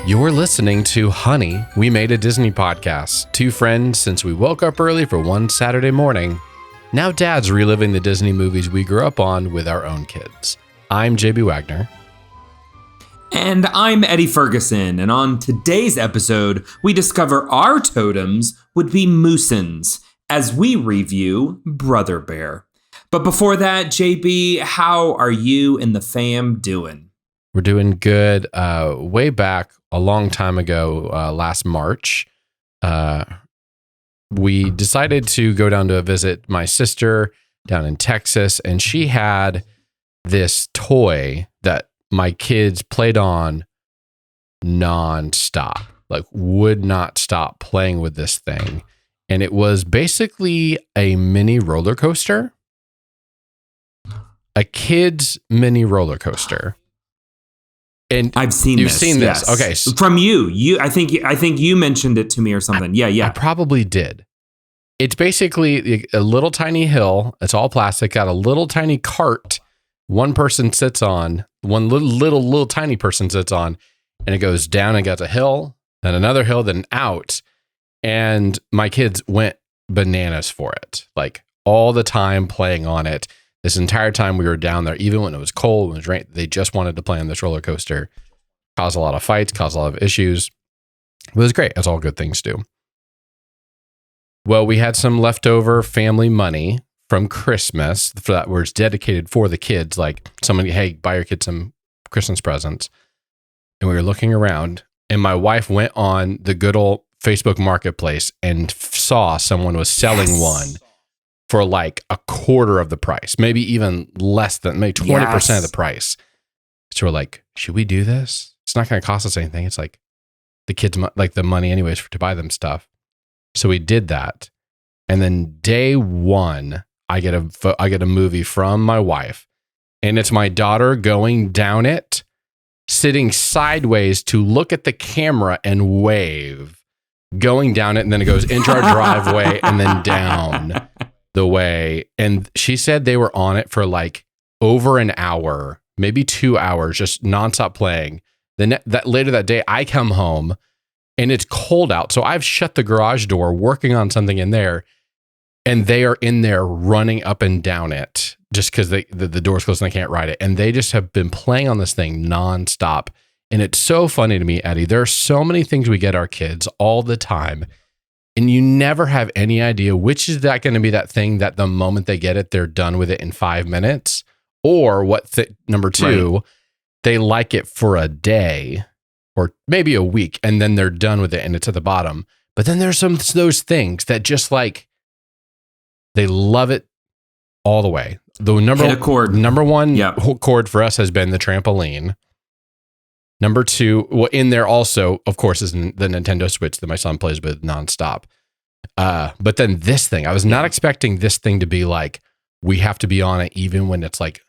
You're listening to Honey, We Made a Disney Podcast. Two friends since we woke up early for one Saturday morning. Now Dad's reliving the Disney movies we grew up on with our own kids. I'm JB Waggoner. And I'm Eddie Ferguson. And on today's episode, we discover our totems would be moosins as we review Brother Bear. But before that, JB, how are you and the fam doing? We're doing good. Way back a long time ago, last March, we decided to go down to visit my sister down in Texas, and she had this toy that my kids played on nonstop, like would not stop playing with this thing. And it was basically a mini roller coaster, a kid's mini roller coaster. And I've seen you've this. seen this. Yes. Okay. From you. I think you mentioned it to me or something. Yeah. I probably did. It's basically a little tiny hill. It's all plastic, got a little tiny cart one person sits on, one little tiny person sits on, and it goes down and got a hill, then another hill, then out. And my kids went bananas for it, like all the time playing on it. This entire time we were down there, even when it was cold, when it was rain, they just wanted to play on this roller coaster. Caused a lot of fights, caused a lot of issues. It was great, as all good things do. Well, we had some leftover family money from Christmas for that was dedicated for the kids. Like somebody, hey, buy your kids some Christmas presents. And we were looking around, and my wife went on the good old Facebook Marketplace and saw someone was selling one for like a quarter of the price, maybe even less than, maybe 20% of the price. So we're like, should we do this? It's not going to cost us anything. It's like the kids, like the money anyways to buy them stuff. So we did that. And then day one, I get a movie from my wife, and it's my daughter going down it, sitting sideways to look at the camera and wave, going down it. And then it goes into our driveway and then down the way. And she said they were on it for like over an hour, maybe 2 hours, just nonstop playing. Then later that day, I come home and it's cold out. So I've shut the garage door, working on something in there, and they are in there running up and down it just because the door's closed and they can't ride it. And they just have been playing on this thing nonstop. And it's so funny to me, Eddie. There are so many things we get our kids all the time, and you never have any idea which is that going to be that thing that the moment they get it, they're done with it in 5 minutes, or number two, right, they like it for a day or maybe a week, and then they're done with it and it's at the bottom. But then there's those things that just like, they love it all the way. The number one chord for us has been the trampoline. Number two, well, in there also, of course, is the Nintendo Switch that my son plays with nonstop. But then this thing, I was not expecting this thing to be like, we have to be on it even when it's like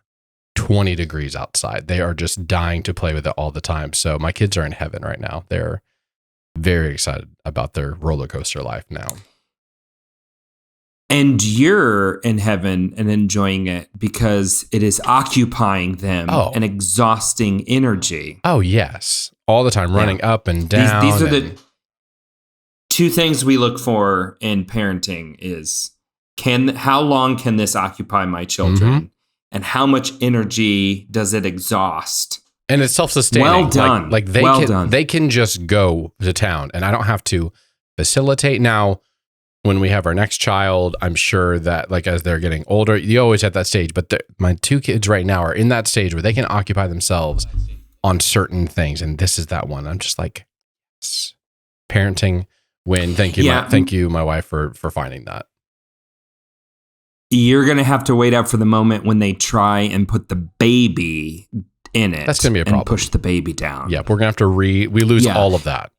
20 degrees outside. They are just dying to play with it all the time. So my kids are in heaven right now. They're very excited about their roller coaster life now. And you're in heaven and enjoying it because it is occupying them and exhausting energy. Oh, yes. All the time, running up and down. These are the two things we look for in parenting is how long can this occupy my children? Mm-hmm. And how much energy does it exhaust? And it's self-sustaining. Well done. Like they can just go to town, and I don't have to facilitate. Now, when we have our next child, I'm sure that like as they're getting older, you always at that stage. But my two kids right now are in that stage where they can occupy themselves on certain things, and this is that one. I'm just like, parenting win. Thank you, my wife, for finding that. You're gonna have to wait out for the moment when they try and put the baby in it. That's gonna be a problem. And push the baby down. Yep, we're gonna have to we lose all of that.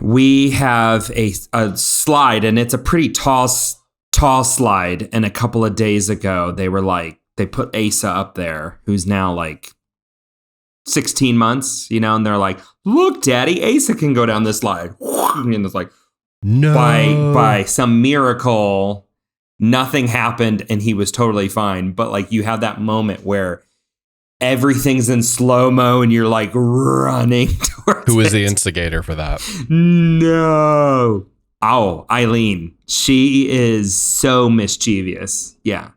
We have a slide, and it's a pretty tall slide. And a couple of days ago, they put Asa up there, who's now like 16 months, and they're like, look, Daddy, Asa can go down this slide. And it's like, no. By some miracle, nothing happened and he was totally fine. But like you have that moment where everything's in slow-mo and you're like running towards Who was it. the instigator for that? No. Oh, Eileen. She is so mischievous. Yeah.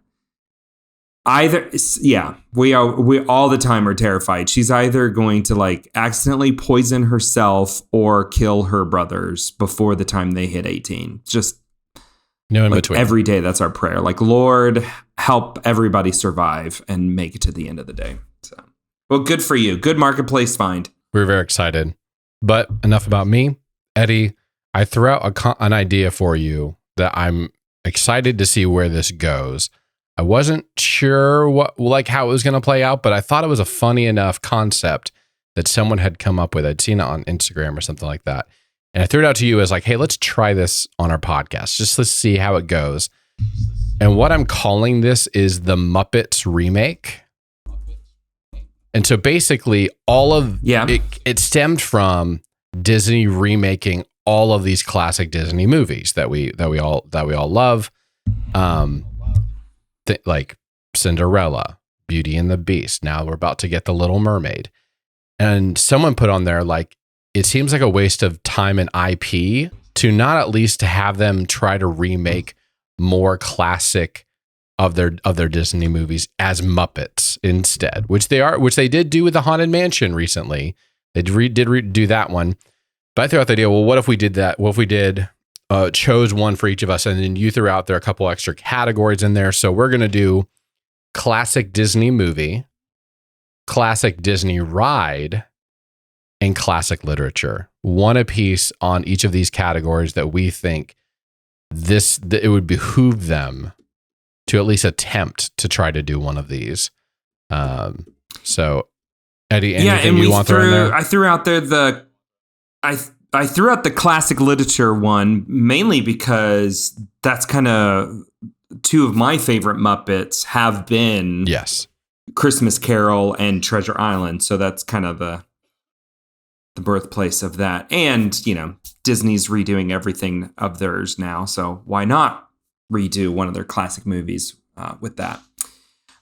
We all the time are terrified. She's either going to like accidentally poison herself or kill her brothers before the time they hit 18. Just No in like between. every day, that's our prayer. Like, Lord, help everybody survive and make it to the end of the day. So, well, good for you. Good marketplace find. We were very excited. But enough about me. Eddie, I threw out an idea for you that I'm excited to see where this goes. I wasn't sure how it was going to play out, but I thought it was a funny enough concept that someone had come up with. I'd seen it on Instagram or something like that. And I threw it out to you as like, hey, let's try this on our podcast. Just let's see how it goes. And what I'm calling this is the Muppets remake. And so basically it stemmed from Disney remaking all of these classic Disney movies that we all love. Like Cinderella, Beauty and the Beast. Now we're about to get The Little Mermaid. And someone put on there, like, it seems like a waste of time and IP to not at least to have them try to remake more classic of their Disney movies as Muppets instead, which they did do with the Haunted Mansion recently. They did do that one. But I threw out the idea, well, what if we did that? What if we chose one for each of us, and then you threw out there a couple extra categories in there. So we're going to do classic Disney movie, classic Disney ride, and classic literature. One apiece on each of these categories that we think it would behoove them to at least attempt to try to do one of these. So Eddie, anything you want to throw in there? I threw out there I threw out the classic literature one mainly because that's kind of two of my favorite Muppets have been Christmas Carol and Treasure Island. So that's kind of the birthplace of that. And, you know, Disney's redoing everything of theirs now. So why not redo one of their classic movies with that?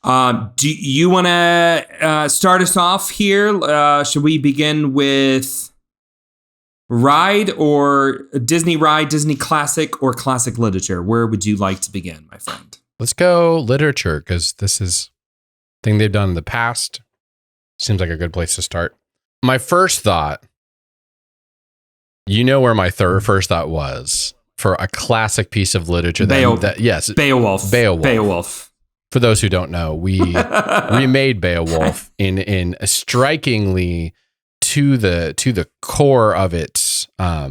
Do you want to start us off here? Should we begin with ride or Disney ride, Disney classic, or classic literature? Where would you like to begin, my friend? Let's go literature, because this is a thing they've done in the past. Seems like a good place to start. My first thought, you know where my first thought was for a classic piece of literature. Beowulf. For those who don't know, we remade Beowulf in a strikingly to the core of its I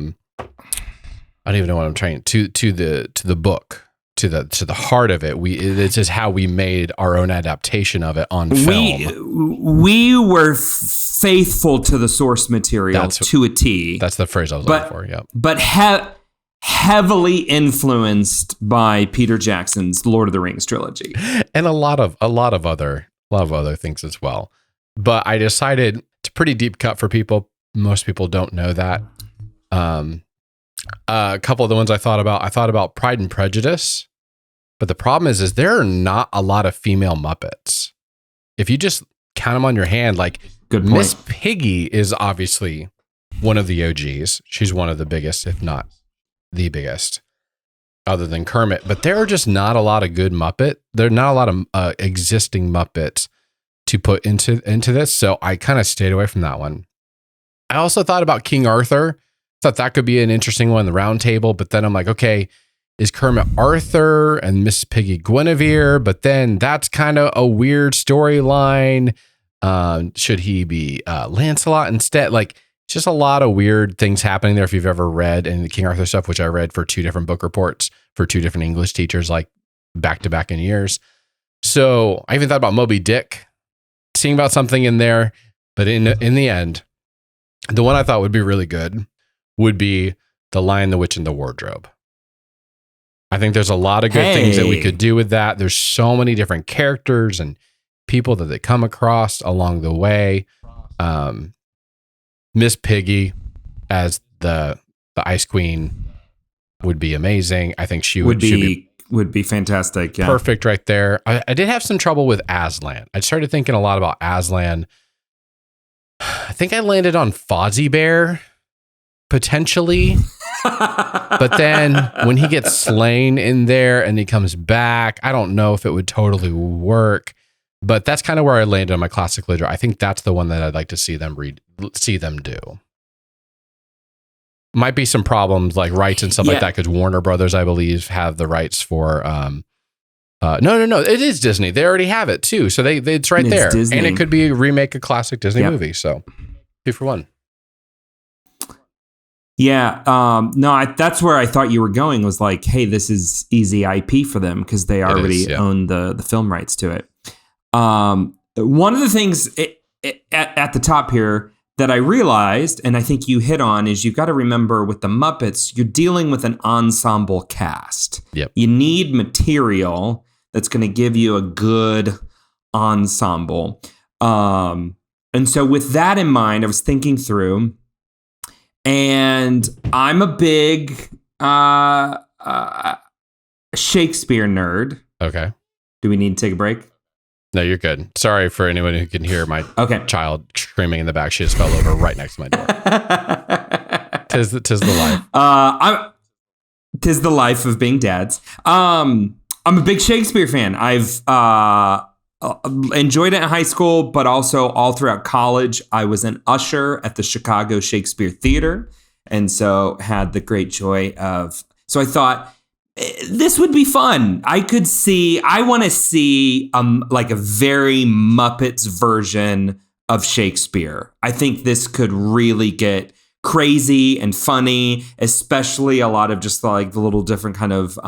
don't even know what I'm trying to the book, to the heart of it. This is how we made our own adaptation of it on film. We were faithful to the source material to a T. That's the phrase I was looking for. Yeah, but heavily influenced by Peter Jackson's Lord of the Rings trilogy, and a lot of other things as well. But I decided it's a pretty deep cut for people. Most people don't know that. A couple of the ones I thought about Pride and Prejudice, but the problem is there are not a lot of female Muppets. If you just count them on your hand, like Miss Piggy is obviously one of the OGs. She's one of the biggest, if not the biggest, other than Kermit. But there are just not a lot of good Muppet. There are not a lot of existing Muppets to put into this, so I kind of stayed away from that one. I also thought about King Arthur. Thought that could be an interesting one, the round table, but then I'm like, okay, is Kermit Arthur and Miss Piggy Guinevere? But then that's kind of a weird storyline. Should he be Lancelot instead? Like, just a lot of weird things happening there if you've ever read any of the King Arthur stuff, which I read for 2 different book reports for 2 different English teachers, like back to back in years. So I even thought about Moby Dick, seeing about something in there. But in the end, the one I thought would be really good would be The Lion, the Witch, and the Wardrobe. I think there's a lot of good things that we could do with that. There's so many different characters and people that they come across along the way. Miss Piggy as the Ice Queen would be amazing. I think she would be would be fantastic. Yeah. Perfect right there. I did have some trouble with Aslan. I started thinking a lot about Aslan. I think I landed on Fozzie Bear, potentially. But then when he gets slain in there and he comes back, I don't know if it would totally work. But that's kind of where I landed on my classic literature. I think that's the one that I'd like to see them do. Might be some problems like rights and stuff like that, because Warner Brothers, I believe, have the rights for. No. It is Disney. They already have it too, so it's right there, Disney. And it could be a remake a classic Disney movie. So 2 for 1. Yeah. That's where I thought you were going. Was like, hey, this is easy IP for them because they already own the film rights to it. One of the things at the top here that I realized, and I think you hit on, is you've got to remember with the Muppets, you're dealing with an ensemble cast. Yep. You need material that's going to give you a good ensemble. And so with that in mind, I was thinking through, and I'm a big Shakespeare nerd. Okay. Do we need to take a break? No, you're good. Sorry for anyone who can hear my child screaming in the back. She just fell over right next to my door. Tis the life. Tis the life of being dads. I'm a big Shakespeare fan. I've enjoyed it in high school, but also all throughout college. I was an usher at the Chicago Shakespeare Theater, and so had the great joy of. So I thought, this would be fun. I want to see like a very Muppets version of Shakespeare. I think this could really get crazy and funny, especially a lot of just like the little different kind of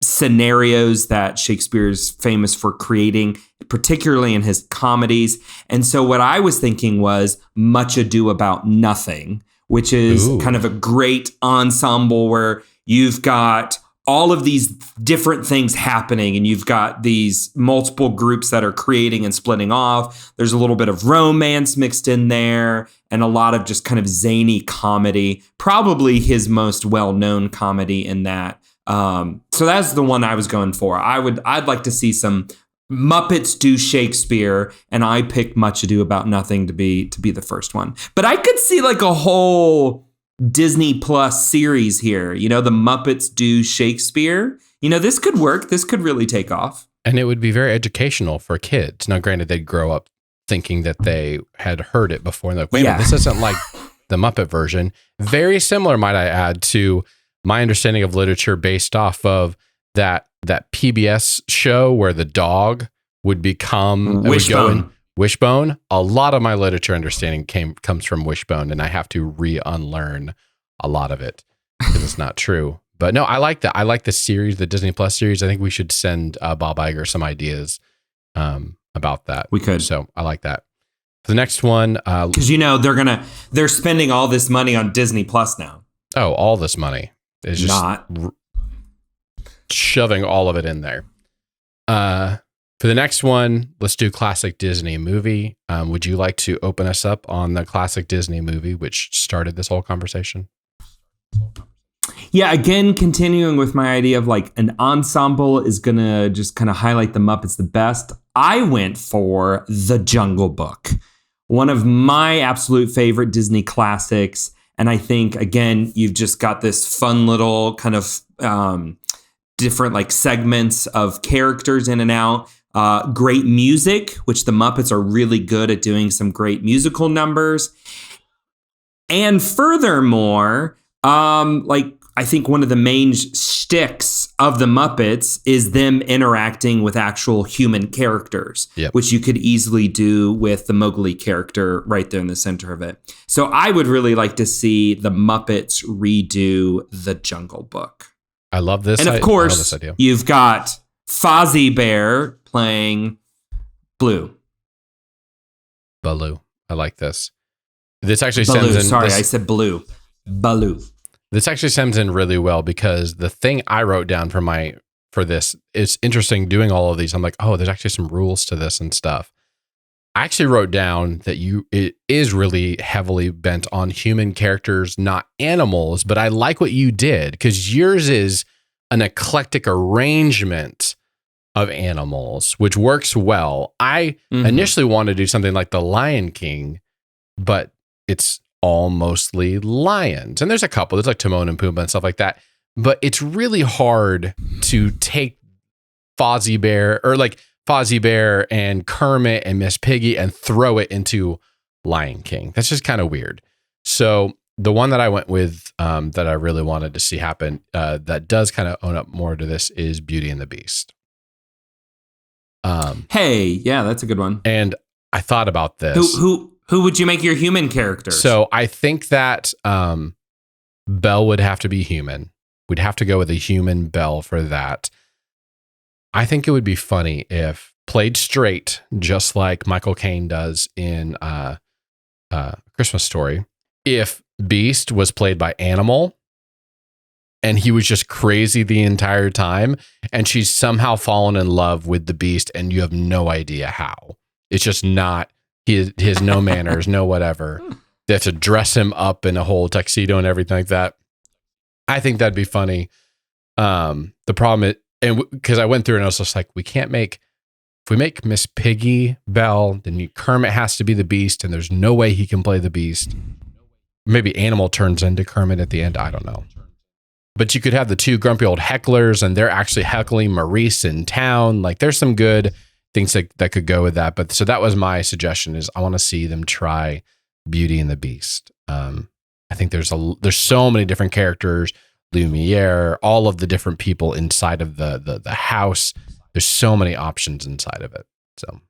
scenarios that Shakespeare's famous for creating, particularly in his comedies. And so what I was thinking was Much Ado About Nothing, which is kind of a great ensemble where you've got all of these different things happening, and you've got these multiple groups that are creating and splitting off. There's a little bit of romance mixed in there and a lot of just kind of zany comedy, probably his most well-known comedy in that. So that's the one I was going for. I'd like to see some Muppets do Shakespeare, and I picked Much Ado About Nothing to be the first one. But I could see like a whole Disney Plus series here, the Muppets do Shakespeare. This could work. This could really take off. And it would be very educational for kids. Now, granted, they'd grow up thinking that they had heard it before. And they're like, wait a minute, this isn't like the Muppet version. Very similar, might I add, to my understanding of literature based off of that PBS show where the dog would become Wishbone. A lot of my literature understanding comes from Wishbone, and I have to unlearn a lot of it because it's not true. But no, I like that. I like the series, the Disney Plus series. I think we should send Bob Iger some ideas about that. We could. So I like that. The next one, because they're spending all this money on Disney Plus now. Oh, all this money is just not shoving all of it in there. For the next one, let's do classic Disney movie. Would you like to open us up on the classic Disney movie, which started this whole conversation? Yeah, again, continuing with my idea of like an ensemble is going to just kind of highlight the Muppets the best. I went for The Jungle Book, one of my absolute favorite Disney classics. And I think, again, you've just got this fun little kind of different like segments of characters in and out. Great music, which the Muppets are really good at doing some great musical numbers. And furthermore, I think one of the main shticks of the Muppets is them interacting with actual human characters, which you could easily do with the Mowgli character right there in the center of it. So I would really like to see the Muppets redo The Jungle Book. I love this. And of course, you've got Fozzie Bear playing Baloo. I like this. This actually stems in. Sorry, I said Baloo. This actually stems in really well because the thing I wrote down for this is interesting doing all of these. I'm like, oh, there's actually some rules to this and stuff. I actually wrote down that it is really heavily bent on human characters, not animals. But I like what you did because yours is an eclectic arrangement of animals, which works well. I initially wanted to do something like the Lion King, but it's all mostly lions. And there's a couple, there's like Timon and Pumbaa and stuff like that. But it's really hard to take Fozzie Bear and Kermit and Miss Piggy and throw it into Lion King. That's just kind of weird. So the one that I went with that I really wanted to see happen that does kind of own up more to this is Beauty and the Beast. Hey, yeah, that's a good one. And I thought about this. Who would you make your human characters? So I think that Belle would have to be human. We'd have to go with a human Belle for that. I think it would be funny if played straight, just like Michael Caine does in Christmas Story. If Beast was played by Animal and he was just crazy the entire time and she's somehow fallen in love with the Beast and you have no idea how. It's just not, he has no manners, no whatever. They have to dress him up in a whole tuxedo and everything like that. I think that'd be funny. The problem is, and because I went through and I was just like, if we make Miss Piggy Belle, then Kermit has to be the Beast, and there's no way he can play the Beast. Maybe Animal turns into Kermit at the end. I don't know. But you could have the two grumpy old hecklers, and they're actually heckling Maurice in town. Like, there's some good things that could go with that. But so that was my suggestion: is I want to see them try Beauty and the Beast. I think there's so many different characters. Lumiere, all of the different people inside of the house. There's so many options inside of it. So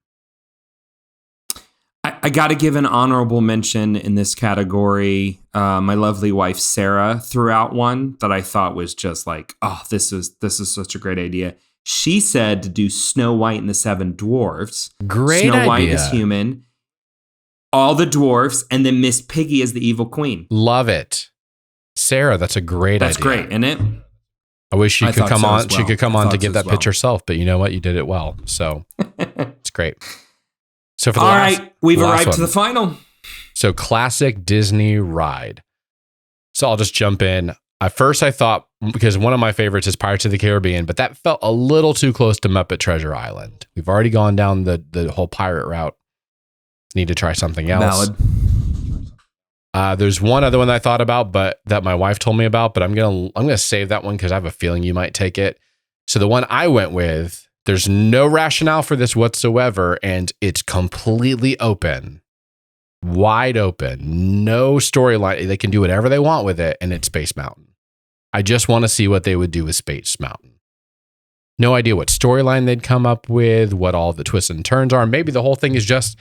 I got to give an honorable mention in this category. My lovely wife Sarah threw out one that I thought was just like, oh, this is such a great idea. She said to do Snow White and the Seven Dwarfs. Great Snow idea. White is human, all the dwarfs, and then Miss Piggy is the evil queen. Love it. Sarah, that's a great idea. That's great, isn't it? I wish she could come on. Well. She could come on to give that pitch herself, but you know what? You did it well. So it's great. So for the we've arrived to the final. So classic Disney ride. So I'll just jump in. At first I thought, because one of my favorites is Pirates of the Caribbean, but that felt a little too close to Muppet Treasure Island. We've already gone down the whole pirate route. Need to try something else. Valid. There's one other one that I thought about, but that my wife told me about, but I'm gonna save that one because I have a feeling you might take it. So the one I went with, there's no rationale for this whatsoever, and it's completely open, wide open, no storyline. They can do whatever they want with it, and it's Space Mountain. I just want to see what they would do with Space Mountain. No idea what storyline they'd come up with, what all the twists and turns are. Maybe the whole thing is just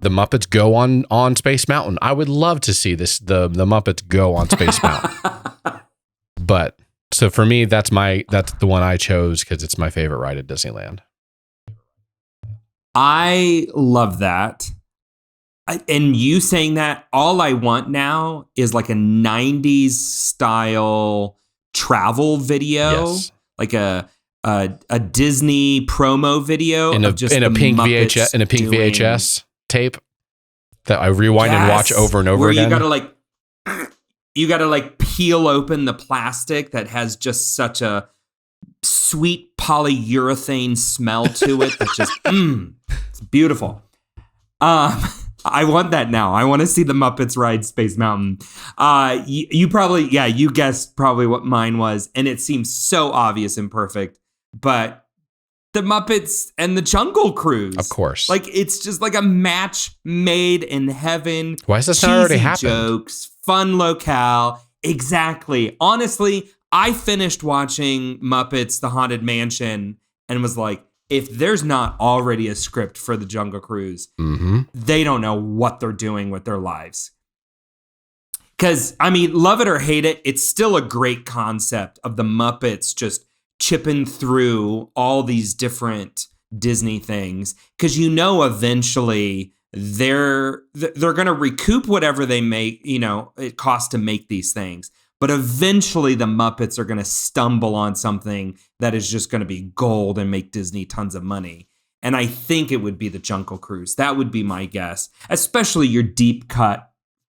the Muppets go on Space Mountain. I would love to see this, the Muppets go on Space Mountain. But so for me, that's the one I chose because it's my favorite ride at Disneyland. I love that. And you saying that, all I want now is like a 90s style travel video, yes. Like a Disney promo video in a pink VHS tape that I rewind and watch over and over again. You gotta like peel open the plastic that has just such a sweet polyurethane smell to it. That's just it's beautiful. I want that now. I want to see the Muppets ride Space Mountain. You probably, you guessed probably what mine was, and it seems so obvious and perfect. But the Muppets and the Jungle Cruise, of course, like it's just like a match made in heaven. Why is this not already happened? Jokes, fun locale, exactly. Honestly, I finished watching Muppets: The Haunted Mansion and was like, if there's not already a script for the Jungle Cruise, they don't know what they're doing with their lives. Because, I mean, love it or hate it, it's still a great concept of the Muppets just chipping through all these different Disney things. Because eventually they're going to recoup whatever they make, it costs to make these things. But eventually the Muppets are going to stumble on something that is just going to be gold and make Disney tons of money. And I think it would be the Jungle Cruise. That would be my guess, especially your deep cut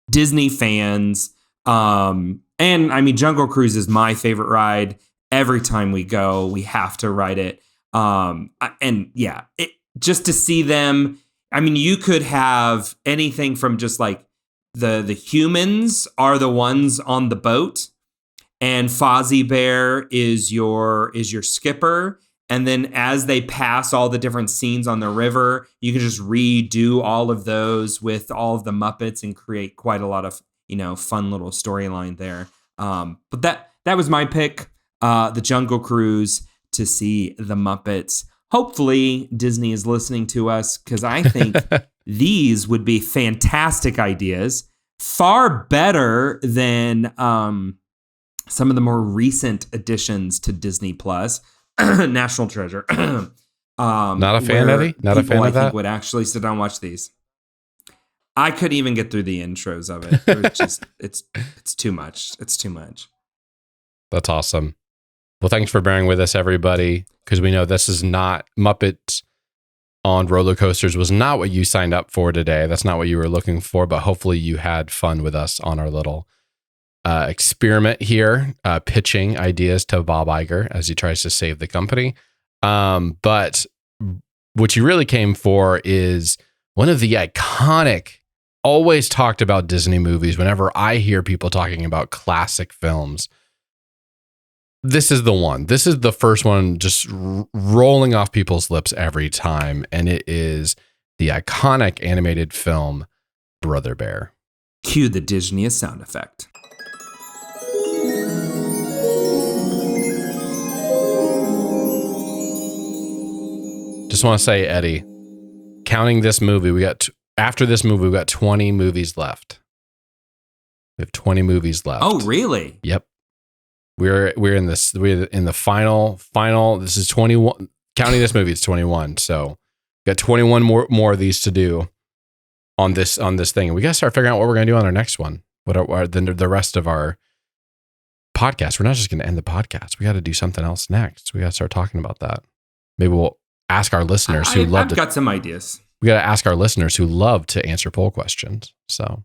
Disney fans. And I mean, Jungle Cruise is my favorite ride. every time we go, we have to ride it. Just to see them. I mean, you could have anything from just like the humans are the ones on the boat, and Fozzie Bear is your skipper. And then as they pass all the different scenes on the river, you can just redo all of those with all of the Muppets and create quite a lot of, fun little storyline there. But that was my pick, the Jungle Cruise, to see the Muppets. Hopefully Disney is listening to us, because I think these would be fantastic ideas, far better than some of the more recent additions to Disney Plus. National Treasure. Not a fan, Eddie? Not a fan of that? I think would actually sit down and watch these. I couldn't even get through the intros of it. It was just, it's too much. It's too much. That's awesome. Well, thanks for bearing with us, everybody, because we know this is not Muppets on roller coasters was not what you signed up for today. That's not what you were looking for, but hopefully you had fun with us on our little experiment here, pitching ideas to Bob Iger as he tries to save the company. But what you really came for is one of the iconic, always talked about Disney movies. Whenever I hear people talking about classic films, this is the one. This is the first one just rolling off people's lips every time. And it is the iconic animated film, Brother Bear. Cue the Disney sound effect. Just want to say, Eddie, counting this movie, after this movie, we got 20 movies left. We have 20 movies left. Oh, really? Yep. We're in the final. This is 21. Counting this movie, it's 21. So we got 21 more of these to do on this thing. And we got to start figuring out what we're going to do on our next one. What are the rest of our podcast? We're not just going to end the podcast. We got to do something else next. We got to start talking about that. Maybe we'll ask our listeners I've got some ideas. We got to ask our listeners who love to answer poll questions. So,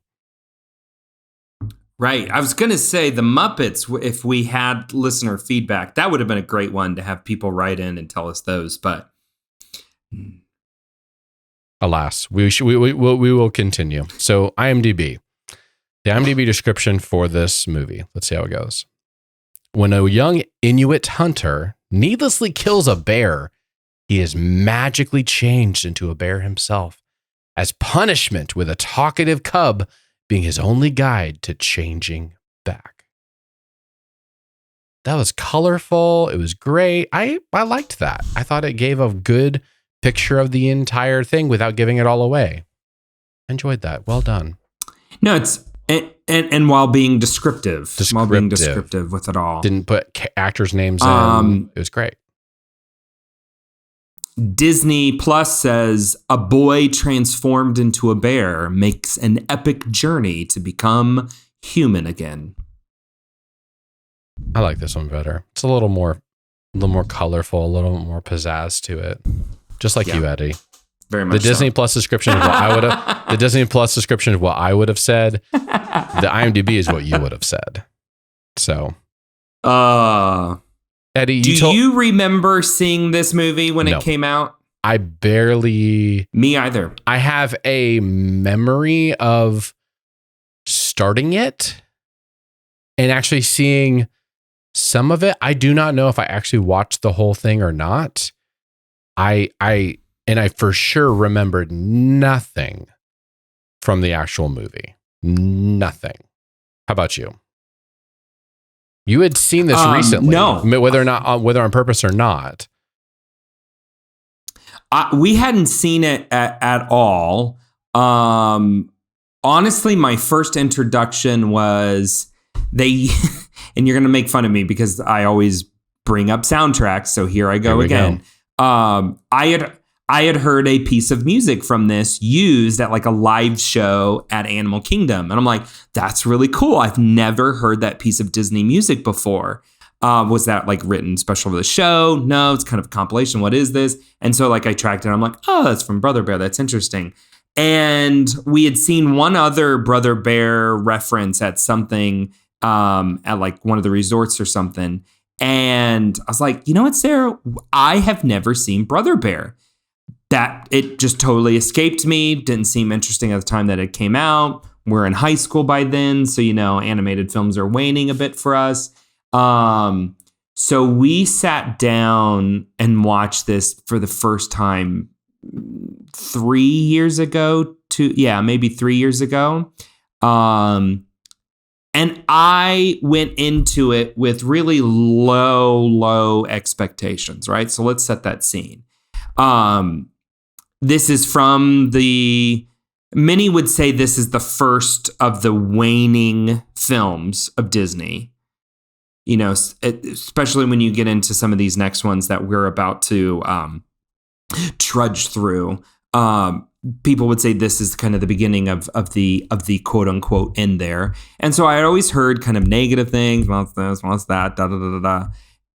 right. I was going to say the Muppets, if we had listener feedback, that would have been a great one to have people write in and tell us those. But alas, we will continue. So IMDb, the IMDb description for this movie. Let's see how it goes. When a young Inuit hunter needlessly kills a bear, he is magically changed into a bear himself as punishment, with a talkative cub being his only guide to changing back. That was colorful. It was great. I liked that. I thought it gave a good picture of the entire thing without giving it all away. Enjoyed that. Well done. No, it's and while being descriptive with it all. Didn't put actors' names in. It was great. Disney Plus says a boy transformed into a bear makes an epic journey to become human again. I like this one better. It's a little more colorful, a little more pizzazz to it. Just like you, Eddie. Very much. The Disney Plus description of what I would have. The Disney Plus description of what I would have said. The IMDb is what you would have said. So. Eddie, do you remember seeing this movie when it came out? I barely. Me either. I have a memory of starting it and actually seeing some of it. I do not know if I actually watched the whole thing or not. I for sure remembered nothing from the actual movie. Nothing. How about you? You had seen this recently, no, whether on purpose or not. We hadn't seen it at all. Honestly, my first introduction was and you're going to make fun of me because I always bring up soundtracks. So here I go again. I had heard a piece of music from this used at like a live show at Animal Kingdom. And I'm like, that's really cool. I've never heard that piece of Disney music before. Was that like written special for the show? No, it's kind of a compilation. What is this? And so like I tracked it. I'm like, oh, that's from Brother Bear. That's interesting. And we had seen one other Brother Bear reference at something at like one of the resorts or something. And I was like, you know what, Sarah? I have never seen Brother Bear. That it just totally escaped me. Didn't seem interesting at the time that it came out. We're in high school by then, so animated films are waning a bit for us. So we sat down and watched this for the first time 3 years ago. Maybe 3 years ago. And I went into it with really low expectations, right? So let's set that scene. This is from many would say this is the first of the waning films of Disney. Especially when you get into some of these next ones that we're about to trudge through. People would say this is kind of the beginning of the quote unquote end there. And so I had always heard kind of negative things, what's this, what's that, da da da da da.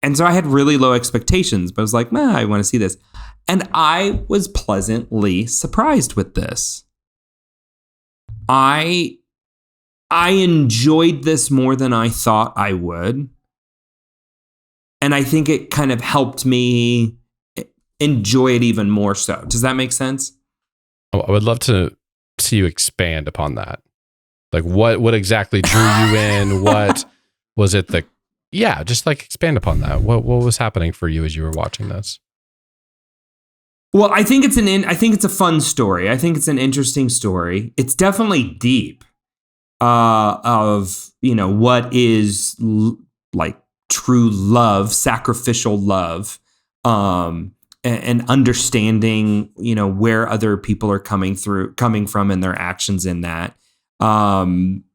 And so I had really low expectations, but I was like, I want to see this. And I was pleasantly surprised with this. I enjoyed this more than I thought I would. And I think it kind of helped me enjoy it even more so. Does that make sense? I would love to see you expand upon that. Like what exactly drew you in? What was it just like expand upon that. What was happening for you as you were watching this? Well, I think it's a fun story. I think it's an interesting story. It's definitely deep of, what is like true love, sacrificial love, and understanding, where other people are coming from and their actions in that.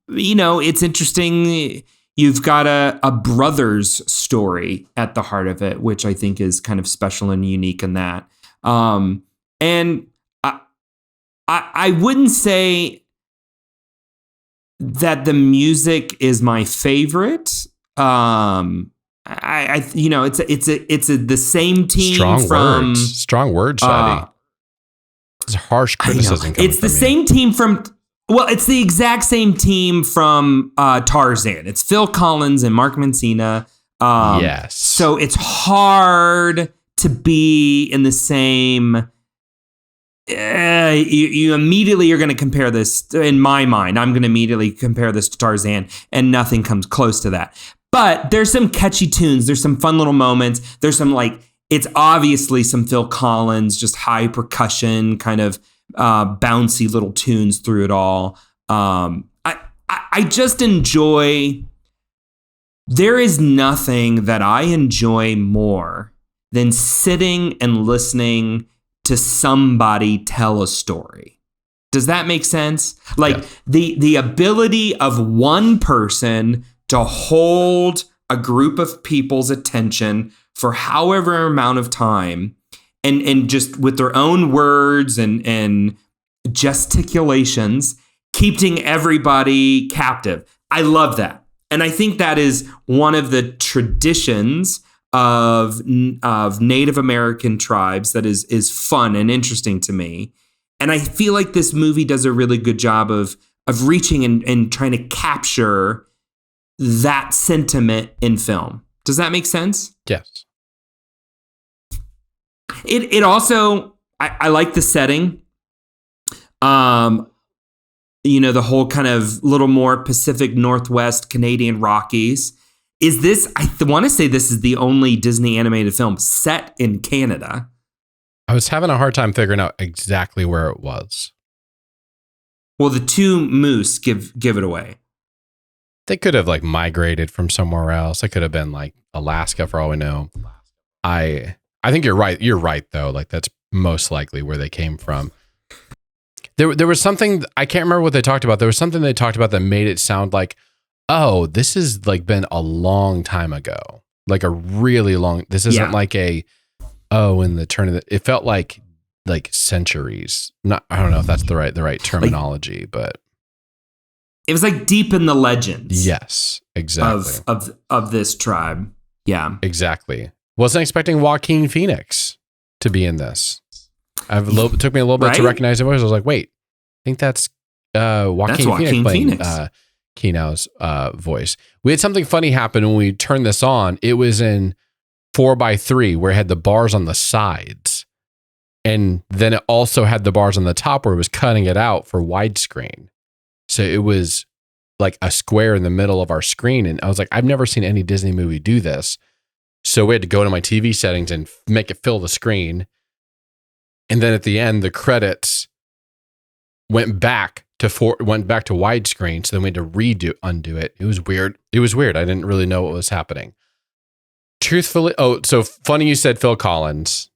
It's interesting. You've got a brother's story at the heart of it, which I think is kind of special and unique in that. And I wouldn't say that the music is my favorite. It's the same team strong words, Shadi. It's harsh criticism. It's the same team from. Well, it's the exact same team from Tarzan. It's Phil Collins and Mark Mancina. Yes. So it's hard to be in the same. You immediately are going to compare this. In my mind, I'm going to immediately compare this to Tarzan, and nothing comes close to that. But there's some catchy tunes. There's some fun little moments. There's some it's obviously some Phil Collins, just high percussion, kind of bouncy little tunes through it all. I just enjoy. There is nothing that I enjoy more than sitting and listening to somebody tell a story. Does that make sense? The ability of one person to hold a group of people's attention for however amount of time and just with their own words and gesticulations, keeping everybody captive. I love that. And I think that is one of the traditions of Native American tribes that is fun and interesting to me. And I feel like this movie does a really good job of reaching and trying to capture that sentiment in film. Does that make sense? Yes. It also, I like the setting. The whole kind of little more Pacific Northwest Canadian Rockies. Is this, I want to say this is the only Disney animated film set in Canada. I was having a hard time figuring out exactly where it was. Well, the two moose give it away. They could have migrated from somewhere else. It could have been Alaska for all we know. I think you're right. You're right though. That's most likely where they came from. There was something, I can't remember what they talked about. There was something they talked about that made it sound like, oh, this has been a long time ago. A really long, this isn't in the turn of it felt like centuries. I don't know if that's the right terminology, but it was deep in the legends. Yes, exactly. Of this tribe. Yeah. Exactly. Wasn't expecting Joaquin Phoenix to be in this. It took me a little bit to recognize it. I was like, wait, I think that's Joaquin Phoenix playing Kenau's voice. We had something funny happen when we turned this on. It was in 4:3 where it had the bars on the sides. And then it also had the bars on the top where it was cutting it out for widescreen. So it was like a square in the middle of our screen. And I was like, I've never seen any Disney movie do this. So we had to go to my TV settings and make it fill the screen. And then at the end, the credits went back to widescreen. So then we had to undo it. It was weird. I didn't really know what was happening. Truthfully, so funny you said Phil Collins.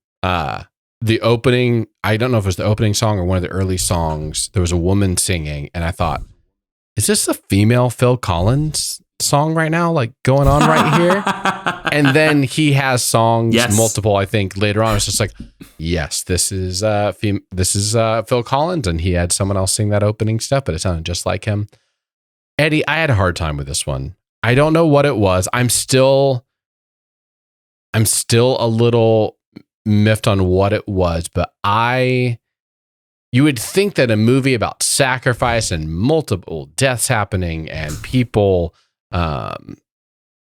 The opening, I don't know if it was the opening song or one of the early songs, there was a woman singing, and I thought, is this a female Phil Collins song right now, like going on right here? And then he has songs, multiple, I think, later on. It's just like, yes, this is Phil Collins, and he had someone else sing that opening stuff, but it sounded just like him. Eddie, I had a hard time with this one. I don't know what it was. I'm still a little miffed on what it was, but you would think that a movie about sacrifice and multiple deaths happening and people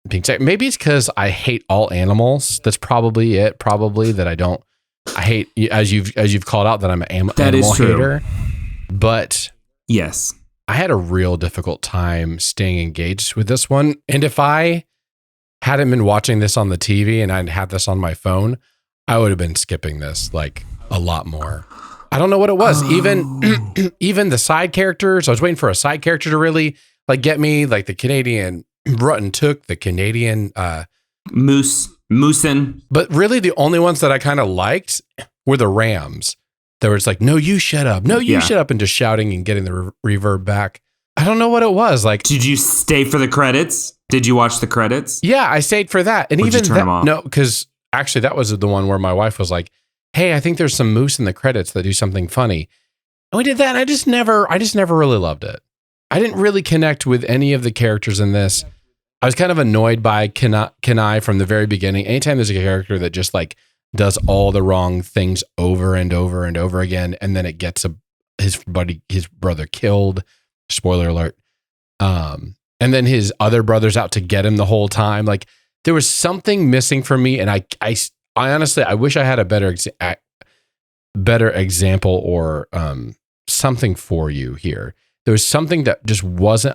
being sick, maybe it's because I hate all animals. That's probably it. Probably that I hate, as you've called out, that I'm an animal hater. But yes, I had a real difficult time staying engaged with this one. And if I hadn't been watching this on the TV and I'd had this on my phone, I would have been skipping this like a lot more. I don't know what it was. Even the side characters, I was waiting for a side character to really like get me, like the Canadian Rutten took the Canadian Moosin. But really the only ones that I kind of liked were the Rams. There was like, no, you shut up. No, you shut up, and just shouting and getting the reverb back. I don't know what it was. Like, did you stay for the credits? Did you watch the credits? Yeah, I stayed for that. And even turn them off? No, because actually that was the one where my wife was like, hey, I think there's some moose in the credits that do something funny. And we did that, and I just never really loved it. I didn't really connect with any of the characters in this. I was kind of annoyed by Kenai from the very beginning. Anytime there's a character that just like does all the wrong things over and over and over again, and then it gets his brother killed. Spoiler alert. And then his other brother's out to get him the whole time. Like, there was something missing for me, and I honestly, I wish I had a better example or something for you here. There was something that just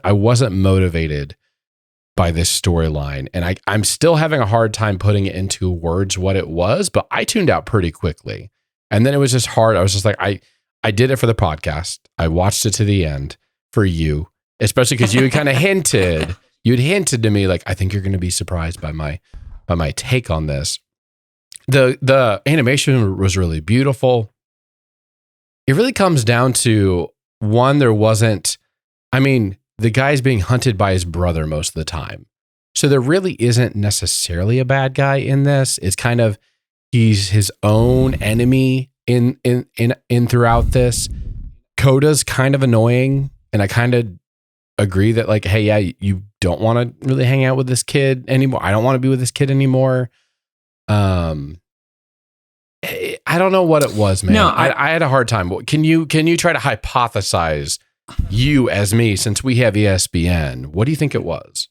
I wasn't motivated by this storyline, and I'm still having a hard time putting it into words what it was, but I tuned out pretty quickly. And then it was just hard. I was just like, I did it for the podcast. I watched it to the end for you, especially because you had kind of hinted to me, like, I think you're going to be surprised by my take on this. The animation was really beautiful. It really comes down to one, the guy's being hunted by his brother most of the time. So there really isn't necessarily a bad guy in this. It's kind of, he's his own enemy in throughout this. Coda's kind of annoying, and I kind of agree that, like, hey, yeah, you don't want to really hang out with this kid anymore. I don't want to be with this kid anymore. I don't know what it was, man. No, I had a hard time. Can you try to hypothesize, you as me, since we have ESPN? What do you think it was?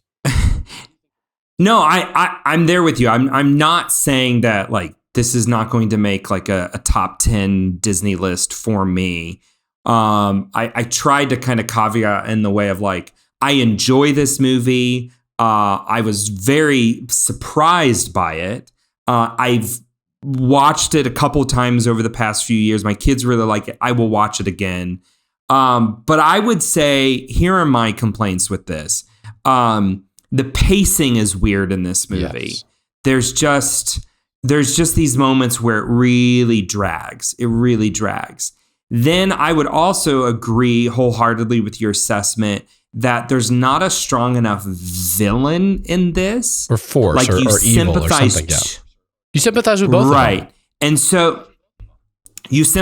No, I'm there with you. I'm not saying that like this is not going to make like a top 10 Disney list for me. I tried to kind of caveat in the way of like, I enjoy this movie. I was very surprised by it. I've watched it a couple times over the past few years. My kids really like it. I will watch it again. But I would say, here are my complaints with this. The pacing is weird in this movie. Yes. There's just these moments where it really drags. It really drags. Then I would also agree wholeheartedly with your assessment that there's not a strong enough villain in this. Or force, like or evil or something. Yeah. You sympathize with both right. of them. And so it's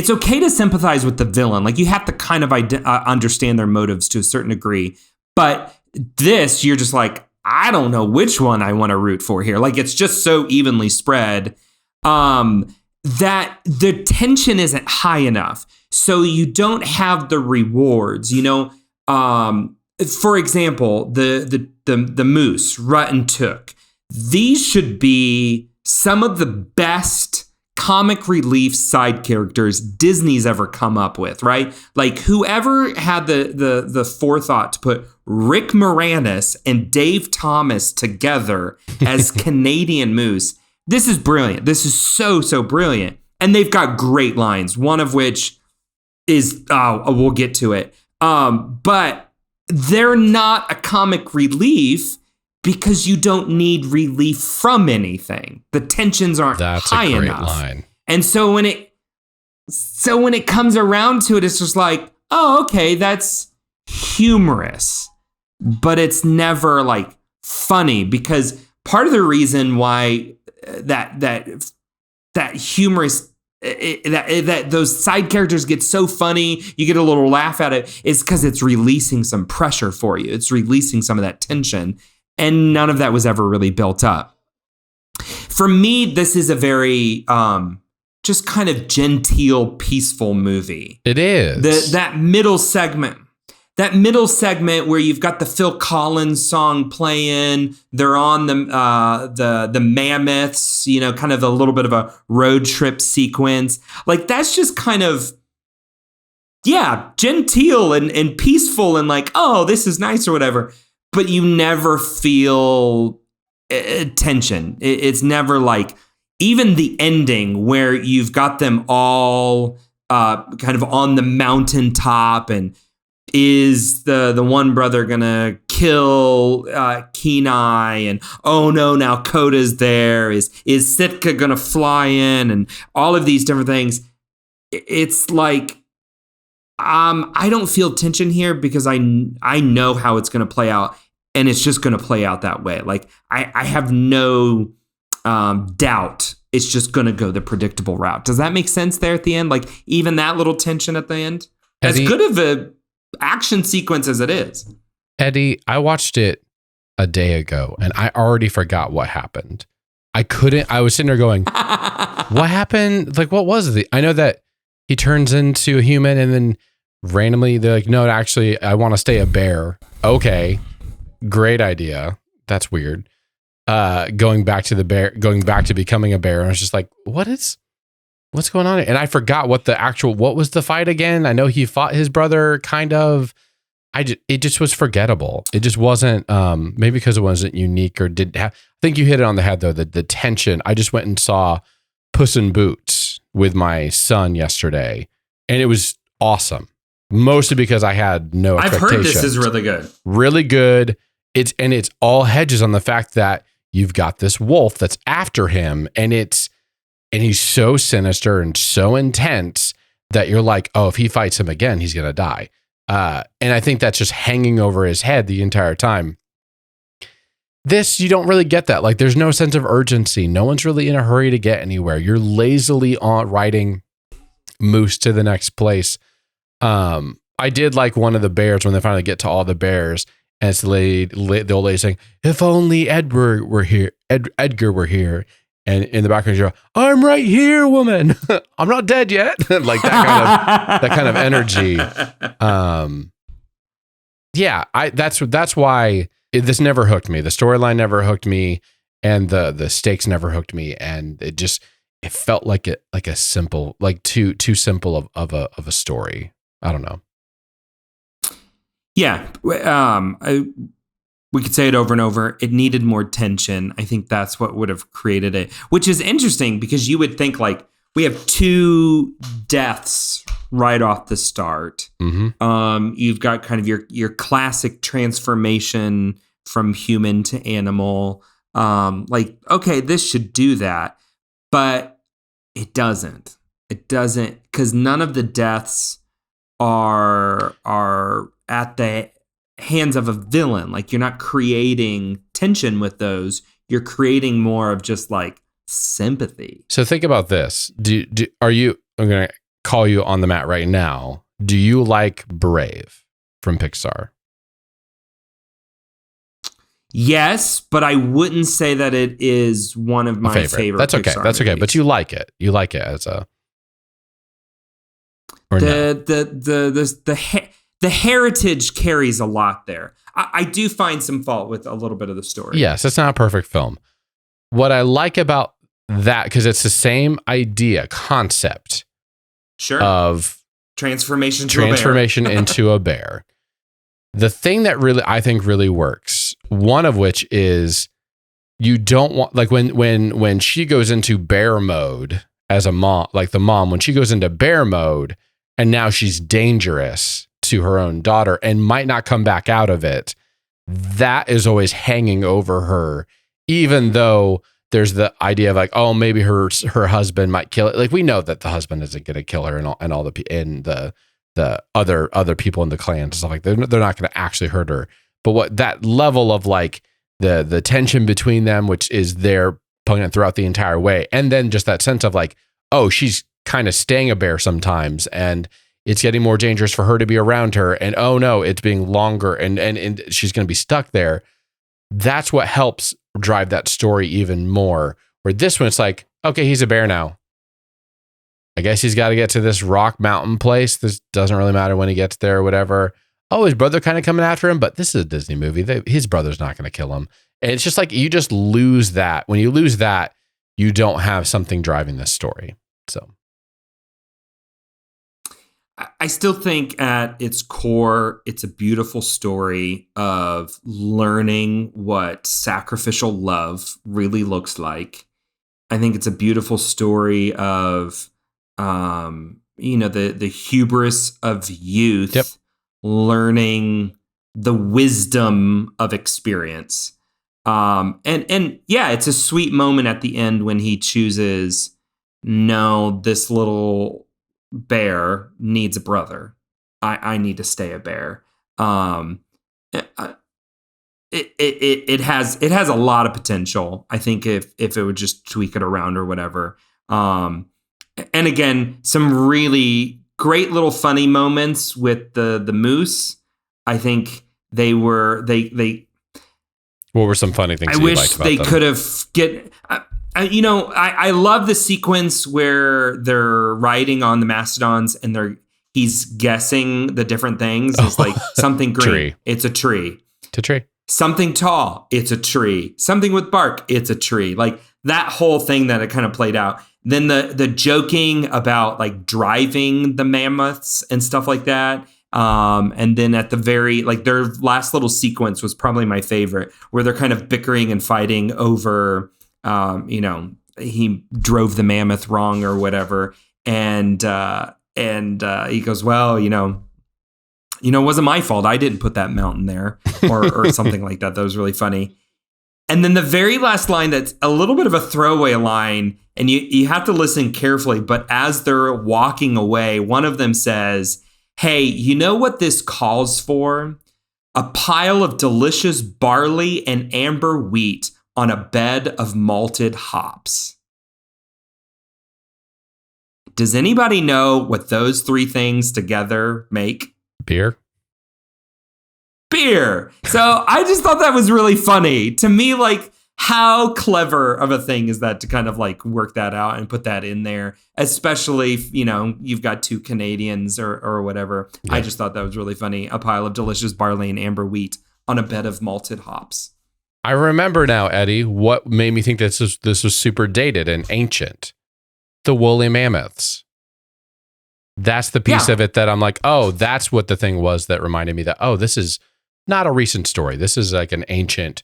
okay to sympathize with the villain. Like, you have to kind of understand their motives to a certain degree. But this, you're just like, I don't know which one I want to root for here. Like, it's just so evenly spread. And that the tension isn't high enough. So you don't have the rewards, for example, the moose, Rut and Took. These should be some of the best comic relief side characters Disney's ever come up with, right? Like whoever had the forethought to put Rick Moranis and Dave Thomas together as Canadian Moose. This is brilliant. This is so brilliant. And they've got great lines, one of which is, we'll get to it. But they're not a comic relief because you don't need relief from anything. The tensions aren't high enough. That's a great line. And so when it comes around to it, it's just like, oh, okay, that's humorous, but it's never like funny, because part of the reason why that humorous that those side characters get so funny, you get a little laugh at it, is because it's releasing some pressure for you. It's releasing some of that tension. And none of that was ever really built up. For me, this is a very just kind of genteel, peaceful movie. It is. That middle segment where you've got the Phil Collins song playing, they're on the mammoths, kind of a little bit of a road trip sequence. Like that's just kind of, genteel and peaceful and like, oh, this is nice or whatever. But you never feel tension. It's never like, even the ending where you've got them all kind of on the mountaintop, and is the one brother gonna kill Kenai, and oh no, now Coda's there, is Sitka gonna fly in, and all of these different things. It's like, I don't feel tension here because I know how it's going to play out, and it's just going to play out that way. Like I have no doubt it's just going to go the predictable route. Does that make sense there at the end? Like even that little tension at the end, Eddie, as good of a action sequence as it is. Eddie, I watched it a day ago and I already forgot what happened. I was sitting there going, what happened? Like, what was it? I know that he turns into a human and then randomly they're like, no, actually, I want to stay a bear. Okay. Great idea. That's weird. Going back to becoming a bear. And I was just like, what's going on? And I forgot what was the fight again? I know he fought his brother kind of. It just was forgettable. It just wasn't, maybe because it wasn't unique or I think you hit it on the head though, the tension. I just went and saw Puss in Boots with my son yesterday and it was awesome. Mostly because I had no expectations. I've heard this is really good. Really good. It's all hedges on the fact that you've got this wolf that's after him and he's so sinister and so intense that you're like, oh, if he fights him again, he's going to die. And I think that's just hanging over his head the entire time. This, you don't really get that. Like there's no sense of urgency. No one's really in a hurry to get anywhere. You're lazily riding Moose to the next place. I did like one of the bears when they finally get to all the bears, and it's the old lady saying, "If only Edgar were here." And in the background, you're, "I'm right here, woman. I'm not dead yet." Like that kind of energy. That's why this never hooked me. The storyline never hooked me, and the stakes never hooked me, and it felt like a simple, like too simple of a story. I don't know. Yeah. We could say it over and over. It needed more tension. I think that's what would have created it, which is interesting because you would think like we have 2 deaths right off the start. Mm-hmm. You've got kind of your classic transformation from human to animal. Like, okay, this should do that, but it doesn't. It doesn't, because none of the deaths are at the hands of a villain. Like you're not creating tension with those. You're creating more of just like sympathy. So think about this. I'm going to call you on the mat right now. Do you like Brave from Pixar? Yes, but I wouldn't say that it is one of my favorite. That's okay. Pixar That's okay. movies. But you like it. You like it as a. Or The heritage carries a lot there. I do find some fault with a little bit of the story. Yes, it's not a perfect film. What I like about that, because it's the same concept of transformation into a bear. The thing that I think really works, one of which is you don't want, like when she goes into bear mode as a mom, like the mom, when she goes into bear mode and now she's dangerous to her own daughter and might not come back out of it, that is always hanging over her, even though there's the idea of like, oh, maybe her husband might kill it. Like, we know that the husband isn't going to kill her and all the other people in the clan and stuff like that. They're not going to actually hurt her. But what that level of like the tension between them, which is there throughout the entire way. And then just that sense of like, oh, she's kind of staying a bear sometimes and it's getting more dangerous for her to be around her. And oh no, it's being longer and she's going to be stuck there. That's what helps drive that story even more. Where this one, it's like, okay, he's a bear now. I guess he's got to get to this rock mountain place. This doesn't really matter when he gets there or whatever. Oh, his brother kind of coming after him, but this is a Disney movie. His brother's not going to kill him. And it's just like, you just lose that. When you lose that, you don't have something driving this story. So I still think at its core, it's a beautiful story of learning what sacrificial love really looks like. I think it's a beautiful story of, the hubris of youth, yep. learning the wisdom of experience. And yeah, it's a sweet moment at the end when he chooses, no, this little bear needs a brother. I need to stay a bear. It has a lot of potential. I think if it would just tweak it around or whatever. And again, some really great little funny moments with the moose. I think they were. What were some funny things? I wish they could have I love the sequence where they're riding on the mastodons and he's guessing the different things. It's like something green. Tree. It's a tree. It's a tree. Something tall. It's a tree. Something with bark. It's a tree. Like that whole thing that it kind of played out. Then the joking about like driving the mammoths and stuff like that. And then at the very, like their last little sequence was probably my favorite, where they're kind of bickering and fighting over, he drove the mammoth wrong or whatever. And he goes, well, it wasn't my fault. I didn't put that mountain there or something like that. That was really funny. And then the very last line, that's a little bit of a throwaway line, and you have to listen carefully. But as they're walking away, one of them says, hey, you know what this calls for? A pile of delicious barley and amber wheat on a bed of malted hops. Does anybody know what those three things together make? Beer. So I just thought that was really funny. To me, like, how clever of a thing is that to kind of like work that out and put that in there, especially if, you've got two Canadians or whatever. Yeah. I just thought that was really funny. A pile of delicious barley and amber wheat on a bed of malted hops. I remember now, Eddie, what made me think this was super dated and ancient. The woolly mammoths. That's the piece of it that I'm like, oh, that's what the thing was that reminded me that, oh, this is not a recent story. This is like an ancient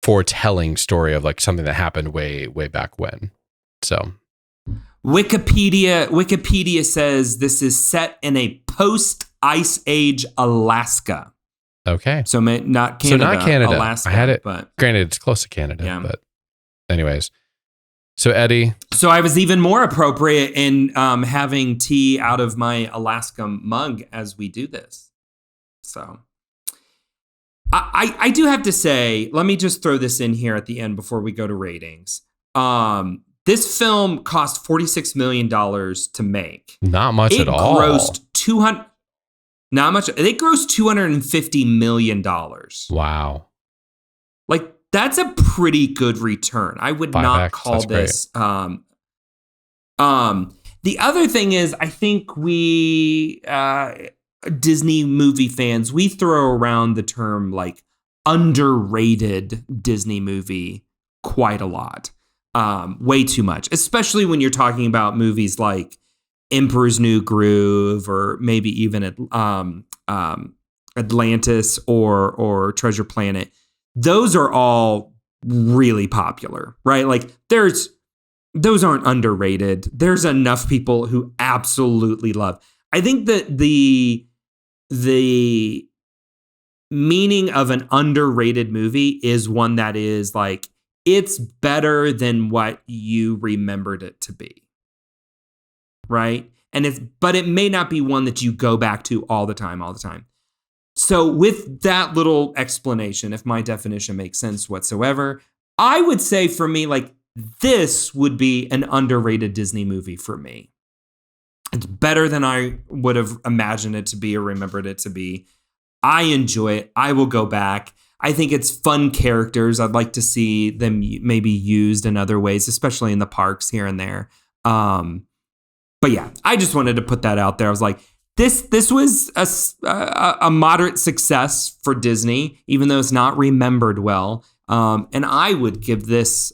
foretelling story of like something that happened way, way back when. So Wikipedia says this is set in a post-Ice Age Alaska. Okay. So not Canada, Alaska. I had it, but granted, it's close to Canada, but anyways. So Eddie. So I was even more appropriate in having tea out of my Alaska mug as we do this. So I do have to say, let me just throw this in here at the end before we go to ratings. This film cost $46 million to make. Not much at all. Not much. They grossed $250 million. Wow. Like, that's a pretty good return. I would not 5X, call that's this. The other thing is, I think we Disney movie fans, we throw around the term like underrated Disney movie quite a lot, way too much, especially when you're talking about movies like Emperor's New Groove or maybe even Atlantis or Treasure Planet. Those are all really popular, right? Like those aren't underrated. There's enough people who absolutely love. I think that the meaning of an underrated movie is one that is like, it's better than what you remembered it to be. Right? But it may not be one that you go back to all the time. So with that little explanation, if my definition makes sense whatsoever, I would say for me, like, this would be an underrated Disney movie for me. It's better than I would have imagined it to be or remembered it to be. I enjoy it. I will go back. I think it's fun characters. I'd like to see them maybe used in other ways, especially in the parks here and there. But yeah, I just wanted to put that out there. I was like, this was a moderate success for Disney, even though it's not remembered well. And I would give this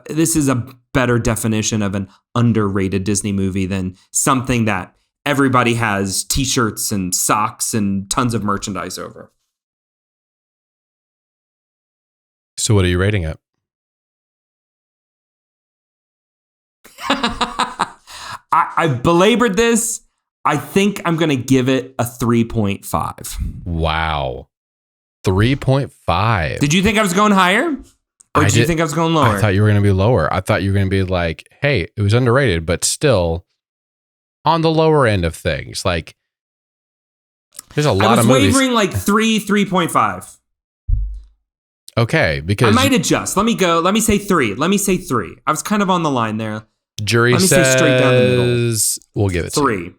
this is a better definition of an underrated Disney movie than something that everybody has T-shirts and socks and tons of merchandise over. So what are you rating it? I belabored this. I think I'm going to give it a 3.5. Wow. 3.5. Did you think I was going higher? Or did you think I was going lower? I thought you were going to be lower. I thought you were going to be like, hey, it was underrated, but still on the lower end of things. Like, there's a lot of movies. I was wavering like 3.5. Okay, because I might adjust. Let me say 3. I was kind of on the line there. Jury says say straight down the middle. We'll give it 3.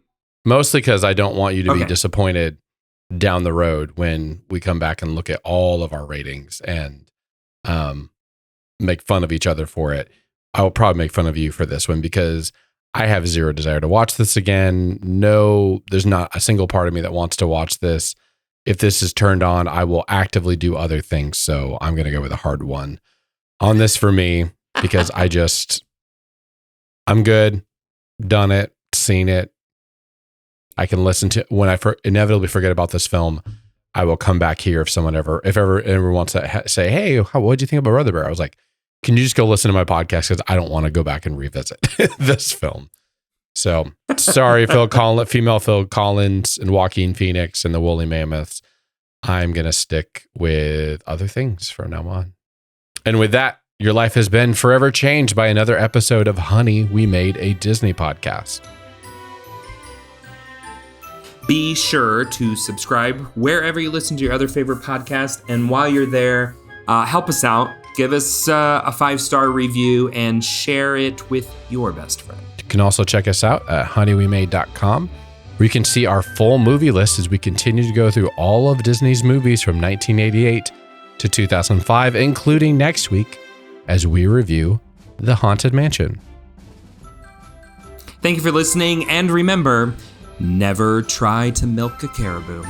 Mostly because I don't want you to be disappointed down the road when we come back and look at all of our ratings and make fun of each other for it. I will probably make fun of you for this one because I have zero desire to watch this again. No, there's not a single part of me that wants to watch this. If this is turned on, I will actively do other things. So I'm going to go with a hard one on this for me because I'm good, done it, seen it. I can listen to when I inevitably forget about this film. I will come back here if ever wants to say, "Hey, what did you think about Brother Bear?" I was like, "Can you just go listen to my podcast because I don't want to go back and revisit this film." So sorry, female Phil Collins and Joaquin Phoenix and the Woolly Mammoths. I'm gonna stick with other things from now on. And with that, your life has been forever changed by another episode of Honey, We Made a Disney Podcast. Be sure to subscribe wherever you listen to your other favorite podcast. And while you're there, help us out. Give us a 5-star review and share it with your best friend. You can also check us out at honeywemade.com, where you can see our full movie list as we continue to go through all of Disney's movies from 1988 to 2005, including next week as we review The Haunted Mansion. Thank you for listening, and remember, never try to milk a caribou.